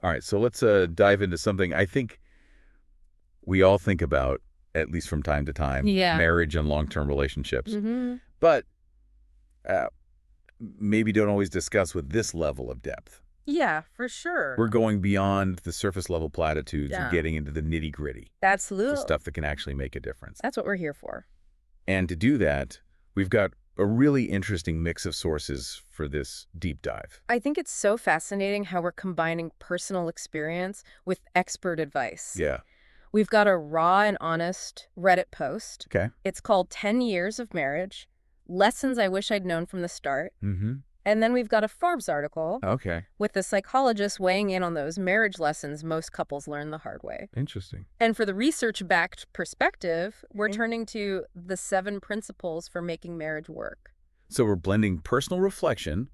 All right, so let's dive into something I think we all think about, at least from time to time, Yeah. marriage and long-term relationships. hmm But uh, maybe don't always discuss with this level of depth. Yeah, for sure. We're going beyond the surface level platitudes and Yeah, getting into the nitty-gritty, the absolutely. stuff that can actually make a difference. That's what we're here for. And to do that, we've got a really interesting mix of sources for this deep dive. I think it's so fascinating how we're combining personal experience with expert advice. Yeah. We've got a raw and honest Reddit post. Okay. It's called 10 Years of Marriage, Lessons I Wish I'd Known from the Start. Mm-hmm. And then we've got a Forbes article Okay. with the psychologist weighing in on those marriage lessons most couples learn the hard way. Interesting. And for the research-backed perspective, we're turning to the 7 principles for making marriage work. So we're blending personal reflection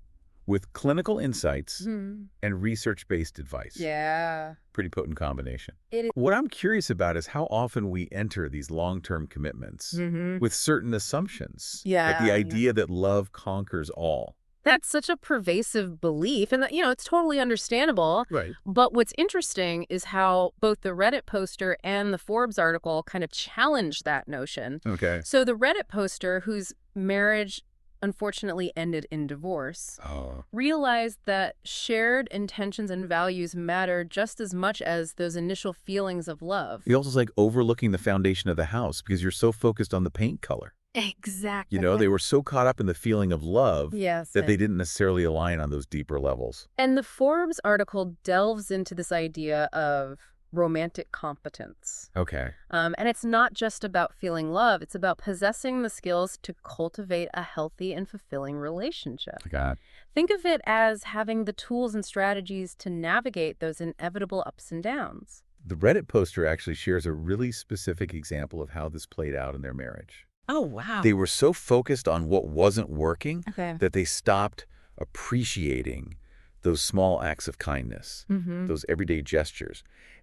with clinical insights Hmm. and research-based advice. Yeah. Pretty potent combination. It is. What I'm curious about is how often we enter these long-term commitments Mm-hmm. with certain assumptions. Like Yeah. the idea that love conquers all. That's such a pervasive belief, and it's totally understandable. Right. But what's interesting is how both the Reddit poster and the Forbes article kind of challenge that notion. Okay. So the Reddit poster, whose marriage unfortunately ended in divorce, Oh. realized that shared intentions and values matter just as much as those initial feelings of love. It also is like overlooking the foundation of the house because you're so focused on the paint color. Exactly. They were so caught up in the feeling of love Yes. that they didn't necessarily align on those deeper levels. And the Forbes article delves into this idea of romantic competence. Okay. And it's not just about feeling love. It's about possessing the skills to cultivate a healthy and fulfilling relationship. God. Think of it as having the tools and strategies to navigate those inevitable ups and downs. The Reddit poster actually shares a really specific example of how this played out in their marriage. Oh, wow. They were so focused on what wasn't working Okay. that they stopped appreciating those small acts of kindness, Mm-hmm. those everyday gestures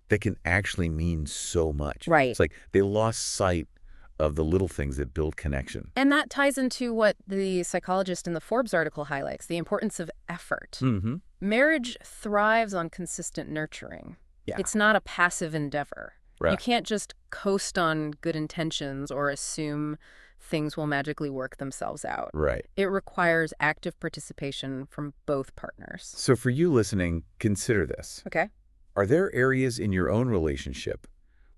that can actually mean so much. Right. It's like they lost sight of the little things that build connection. And that ties into what the psychologist in the Forbes article highlights, the importance of effort. Mm-hmm. Marriage thrives on consistent nurturing. Yeah. It's not a passive endeavor. You Right. can't just coast on good intentions or assume things will magically work themselves out. Right. It requires active participation from both partners. So for you listening, consider this. Okay. Are there areas in your own relationship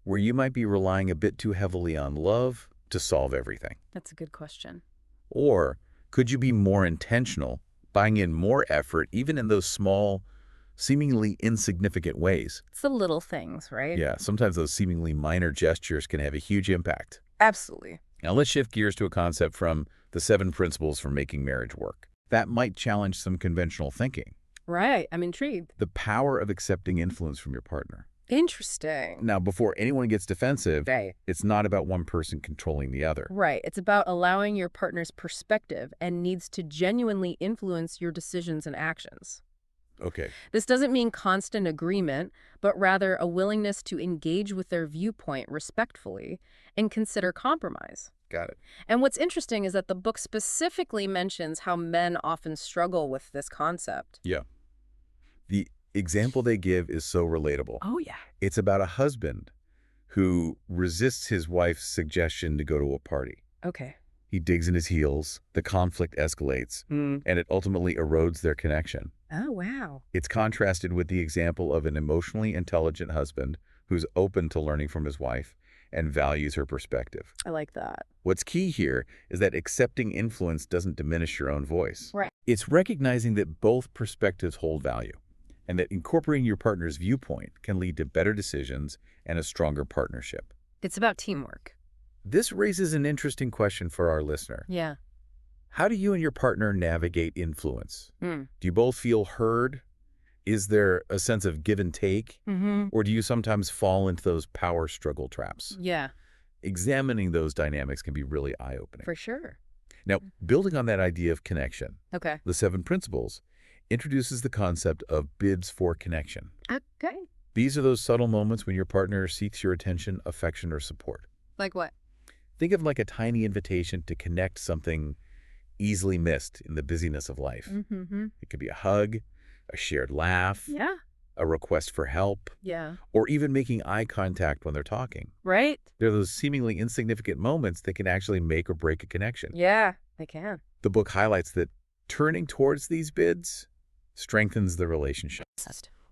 where you might be relying a bit too heavily on love to solve everything? That's a good question. Or could you be more intentional, buying in more effort, even in those small, seemingly insignificant ways? It's the little things, right? Yeah, sometimes those seemingly minor gestures can have a huge impact. Absolutely. Now let's shift gears to a concept from the 7 principles for making marriage work. That might challenge some conventional thinking. Right. I'm intrigued. The power of accepting influence from your partner. Interesting. Now, before anyone gets defensive, Right. it's not about one person controlling the other. Right. It's about allowing your partner's perspective and needs to genuinely influence your decisions and actions. Okay. This doesn't mean constant agreement, but rather a willingness to engage with their viewpoint respectfully and consider compromise. Got it. And what's interesting is that the book specifically mentions how men often struggle with this concept. Yeah. The example they give is so relatable. Oh, yeah. It's about a husband who resists his wife's suggestion to go to a party. Okay. He digs in his heels, the conflict escalates, and it ultimately erodes their connection. Oh, wow. It's contrasted with the example of an emotionally intelligent husband who's open to learning from his wife and values her perspective. I like that. What's key here is that accepting influence doesn't diminish your own voice. Right. It's recognizing that both perspectives hold value and that incorporating your partner's viewpoint can lead to better decisions and a stronger partnership. It's about teamwork. This raises an interesting question for our listener. Yeah. How do you and your partner navigate influence? Mm. Do you both feel heard? Is there a sense of give and take? Mm-hmm. Or do you sometimes fall into those power struggle traps? Yeah, Examining those dynamics can be really eye-opening. for sure. Now, building on that idea of connection, Okay. the 7 principles introduces the concept of bids for connection. Okay. These are those subtle moments when your partner seeks your attention, affection, or support. Like what? Think of like a tiny invitation to connect something easily missed in the busyness of life. Mm-hmm. It could be a hug, a shared laugh, Yeah. a request for help, Yeah. or even making eye contact when they're talking. Right? They're those seemingly insignificant moments that can actually make or break a connection. Yeah, they can. The book highlights that turning towards these bids strengthens the relationship,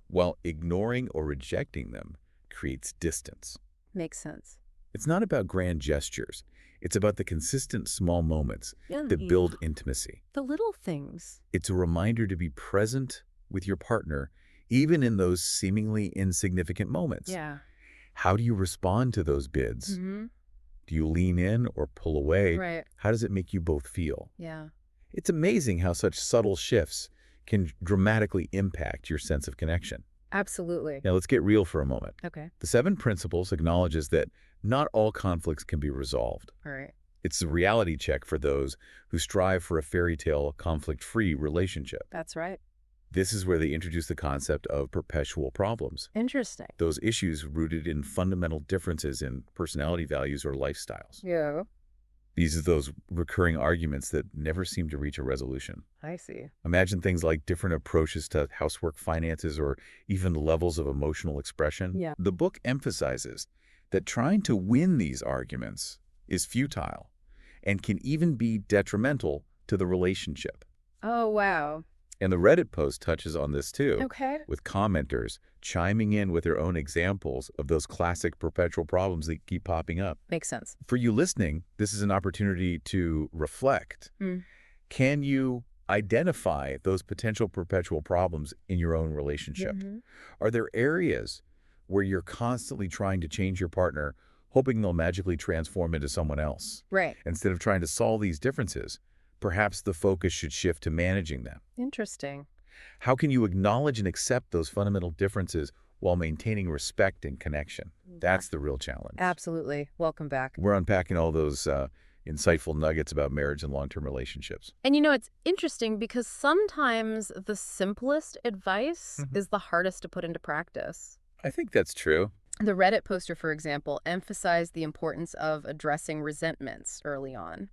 while ignoring or rejecting them creates distance. Makes sense. It's not about grand gestures. It's about the consistent small moments that build intimacy. The little things. It's a reminder to be present with your partner, even in those seemingly insignificant moments. Yeah. How do you respond to those bids? Mm-hmm. Do you lean in or pull away? Right. How does it make you both feel? Yeah. It's amazing how such subtle shifts can dramatically impact your sense of connection. Absolutely. Now, let's get real for a moment. Okay. The 7 Principles acknowledges that not all conflicts can be resolved. All right. It's a reality check for those who strive for a fairy tale, conflict-free relationship. That's right. This is where they introduce the concept of perpetual problems. Interesting. Those issues rooted in fundamental differences in personality values or lifestyles. Yeah. These are those recurring arguments that never seem to reach a resolution. I see. Imagine things like different approaches to housework, finances, or even levels of emotional expression. Yeah. The book emphasizes that trying to win these arguments is futile and can even be detrimental to the relationship. Oh, wow. And the Reddit post touches on this too, Okay. with commenters chiming in with their own examples of those classic perpetual problems that keep popping up. Makes sense. For you listening, this is an opportunity to reflect. Can you identify those potential perpetual problems in your own relationship? Mm-hmm. Are there areas where you're constantly trying to change your partner, hoping they'll magically transform into someone else? Right. Instead of trying to solve these differences, perhaps the focus should shift to managing them. Interesting. How can you acknowledge and accept those fundamental differences while maintaining respect and connection? That's the real challenge. Absolutely. Welcome back. We're unpacking all those insightful nuggets about marriage and long-term relationships. And it's interesting because sometimes the simplest advice is the hardest to put into practice. I think that's true. The Reddit poster, for example, emphasized the importance of addressing resentments early on.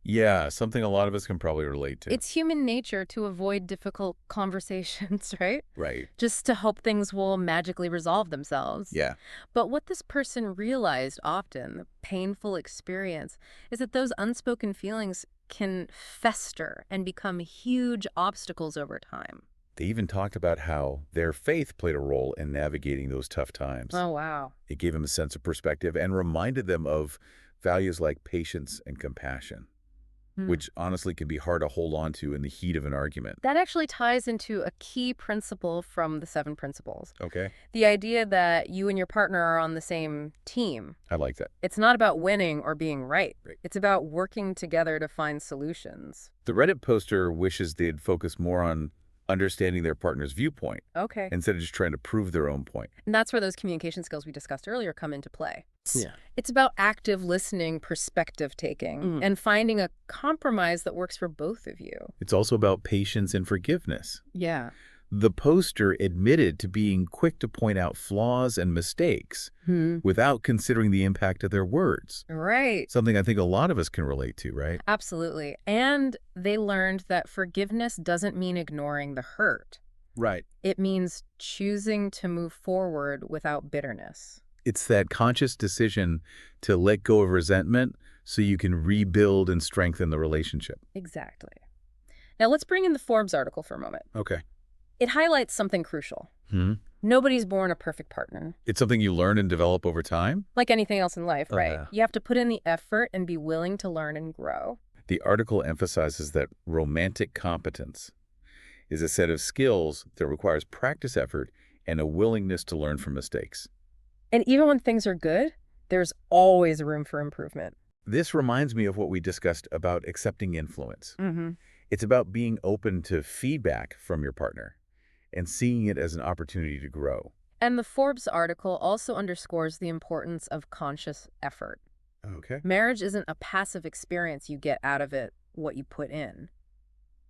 Yeah, something a lot of us can probably relate to. It's human nature to avoid difficult conversations, right? Right. Just to hope things will magically resolve themselves. Yeah. But what this person realized often, the painful experience, is that those unspoken feelings can fester and become huge obstacles over time. They even talked about how their faith played a role in navigating those tough times. Oh, wow. It gave them a sense of perspective and reminded them of values like patience and compassion, which honestly can be hard to hold on to in the heat of an argument. That actually ties into a key principle from the 7 Principles. Okay. The idea that you and your partner are on the same team. I like that. It's not about winning or being right. Right. It's about working together to find solutions. The Reddit poster wishes they'd focus more on understanding their partner's viewpoint Okay. instead of just trying to prove their own point. And that's where those communication skills we discussed earlier come into play. Yeah. It's about active listening, perspective taking, and finding a compromise that works for both of you. It's also about patience and forgiveness. Yeah. The poster admitted to being quick to point out flaws and mistakes without considering the impact of their words. Right. Something I think a lot of us can relate to, right? Absolutely. And they learned that forgiveness doesn't mean ignoring the hurt. Right. It means choosing to move forward without bitterness. It's that conscious decision to let go of resentment so you can rebuild and strengthen the relationship. Exactly. Now let's bring in the Forbes article for a moment. Okay. It highlights something crucial. Nobody's born a perfect partner. It's something you learn and develop over time? Like anything else in life, right? Yeah. You have to put in the effort and be willing to learn and grow. The article emphasizes that romantic competence is a set of skills that requires practice, effort, and a willingness to learn from mistakes. And even when things are good, there's always room for improvement. This reminds me of what we discussed about accepting influence. It's about being open to feedback from your partner and seeing it as an opportunity to grow. And the Forbes article also underscores the importance of conscious effort. Okay. Marriage isn't a passive experience. You get out of it what you put in.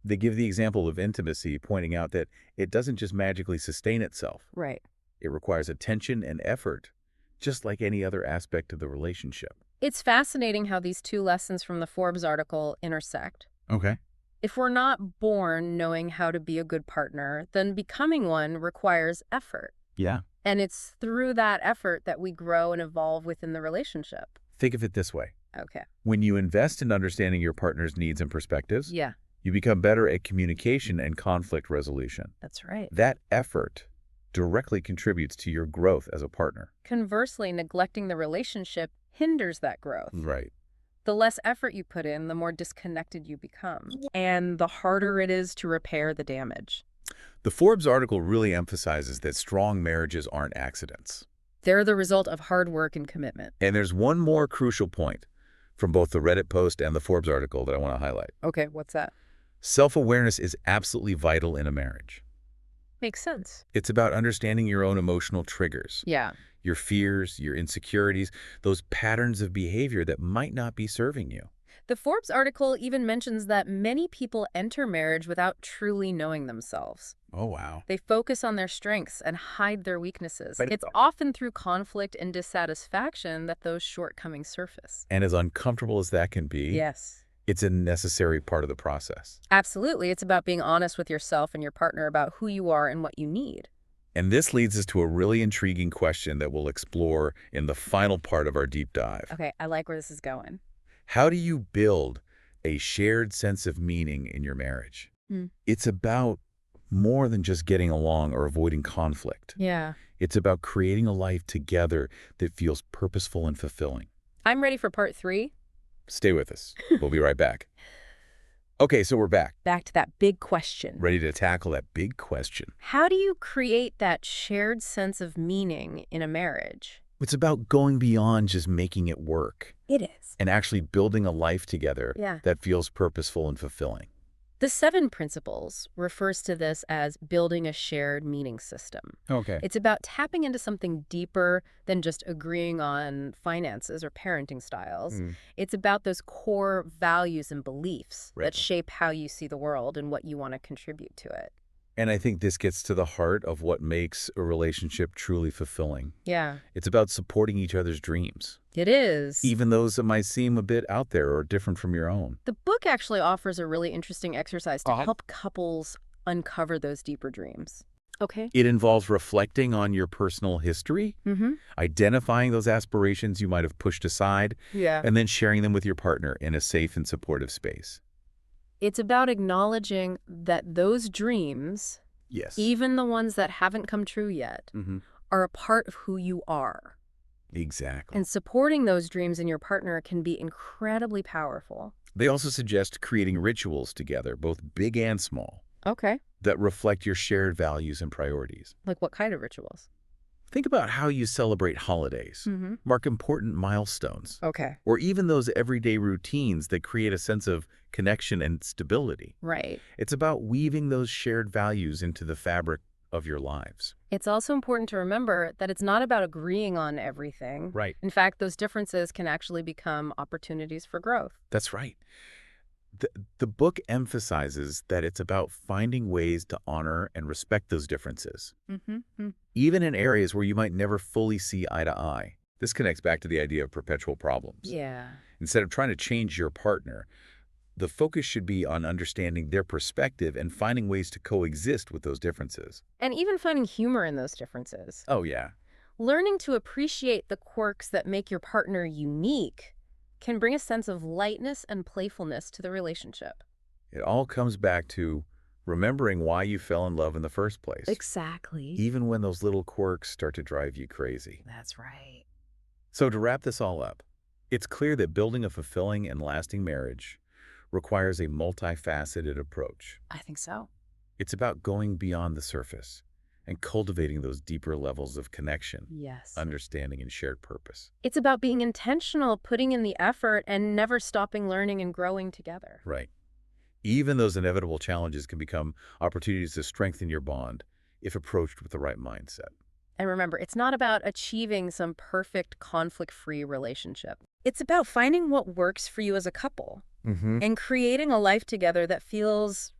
They give the example of intimacy, pointing out that it doesn't just magically sustain itself. Right. It requires attention and effort, just like any other aspect of the relationship. It's fascinating how these two lessons from the Forbes article intersect. Okay. If we're not born knowing how to be a good partner, then becoming one requires effort. Yeah. And it's through that effort that we grow and evolve within the relationship. Think of it this way. Okay. When you invest in understanding your partner's needs and perspectives, Yeah, you become better at communication and conflict resolution. that's right. That effort directly contributes to your growth as a partner. Conversely, neglecting the relationship hinders that growth. Right. The less effort you put in, the more disconnected you become. And the harder it is to repair the damage. The Forbes article really emphasizes that strong marriages aren't accidents. They're the result of hard work and commitment. And there's one more crucial point from both the Reddit post and the Forbes article that I want to highlight. Okay, what's that? Self-awareness is absolutely vital in a marriage. Makes sense. It's about understanding your own emotional triggers, Yeah. your fears, your insecurities, those patterns of behavior that might not be serving you. The Forbes article even mentions that many people enter marriage without truly knowing themselves. Oh, wow. They focus on their strengths and hide their weaknesses. But It's often through conflict and dissatisfaction that those shortcomings surface. And as uncomfortable as that can be, Yes. it's a necessary part of the process. Absolutely. It's about being honest with yourself and your partner about who you are and what you need. And this leads us to a really intriguing question that we'll explore in the final part of our deep dive. Okay, I like where this is going. How do you build a shared sense of meaning in your marriage? It's about more than just getting along or avoiding conflict. Yeah. It's about creating a life together that feels purposeful and fulfilling. I'm ready for part 3. Stay with us. We'll be right back. Okay, so we're back, Back to that big question. ready to tackle that big question. How do you create that shared sense of meaning in a marriage? It's about going beyond just making it work It is. and actually building a life together Yeah. that feels purposeful and fulfilling. The 7 principles refers to this as building a shared meaning system. Okay. It's about tapping into something deeper than just agreeing on finances or parenting styles. It's about those core values and beliefs Right. that shape how you see the world and what you want to contribute to it. And I think this gets to the heart of what makes a relationship truly fulfilling. Yeah, It's about supporting each other's dreams, it is. even those that might seem a bit out there or different from your own. The book actually offers a really interesting exercise to Uh-huh. help couples uncover those deeper dreams. Okay. It involves reflecting on your personal history, Mm-hmm. identifying those aspirations you might have pushed aside, Yeah. and then sharing them with your partner in a safe and supportive space. It's about acknowledging that those dreams, Yes. even the ones that haven't come true yet, are a part of who you are. Exactly. And supporting those dreams in your partner can be incredibly powerful. They also suggest creating rituals together, both big and small, Okay. that reflect your shared values and priorities. Like what kind of rituals? Think about how you celebrate holidays, Mm-hmm. mark important milestones, Okay. or even those everyday routines that create a sense of connection and stability. Right. It's about weaving those shared values into the fabric of your lives. It's also important to remember that it's not about agreeing on everything. Right. In fact, those differences can actually become opportunities for growth. That's right. The book emphasizes that it's about finding ways to honor and respect those differences, Mm-hmm. even in areas where you might never fully see eye to eye. This connects back to the idea of perpetual problems. Yeah. Instead of trying to change your partner, the focus should be on understanding their perspective and finding ways to coexist with those differences. And even finding humor in those differences. Oh, yeah. Learning to appreciate the quirks that make your partner unique can bring a sense of lightness and playfulness to the relationship. It all comes back to remembering why you fell in love in the first place, Exactly. even when those little quirks start to drive you crazy. That's right. So to wrap this all up, it's clear that building a fulfilling and lasting marriage requires a multifaceted approach. I think so. It's about going beyond the surface and cultivating those deeper levels of connection, Yes. understanding, and shared purpose. It's about being intentional, putting in the effort, and never stopping learning and growing together. Right. Even those inevitable challenges can become opportunities to strengthen your bond if approached with the right mindset. And remember, it's not about achieving some perfect conflict-free relationship. It's about finding what works for you as a couple and creating a life together that feels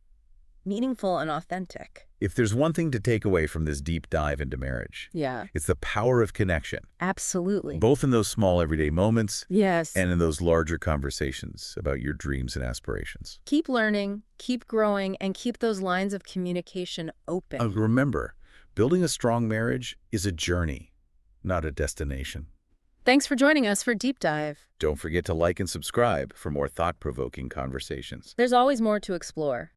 meaningful and authentic. If there's one thing to take away from this deep dive into marriage, Yeah, it's the power of connection, absolutely. both in those small everyday moments Yes. and in those larger conversations about your dreams and aspirations. Keep learning, keep growing, and keep those lines of communication open. Remember, building a strong marriage is a journey, not a destination. Thanks for joining us for Deep Dive. Don't forget to like and subscribe for more thought-provoking conversations. There's always more to explore.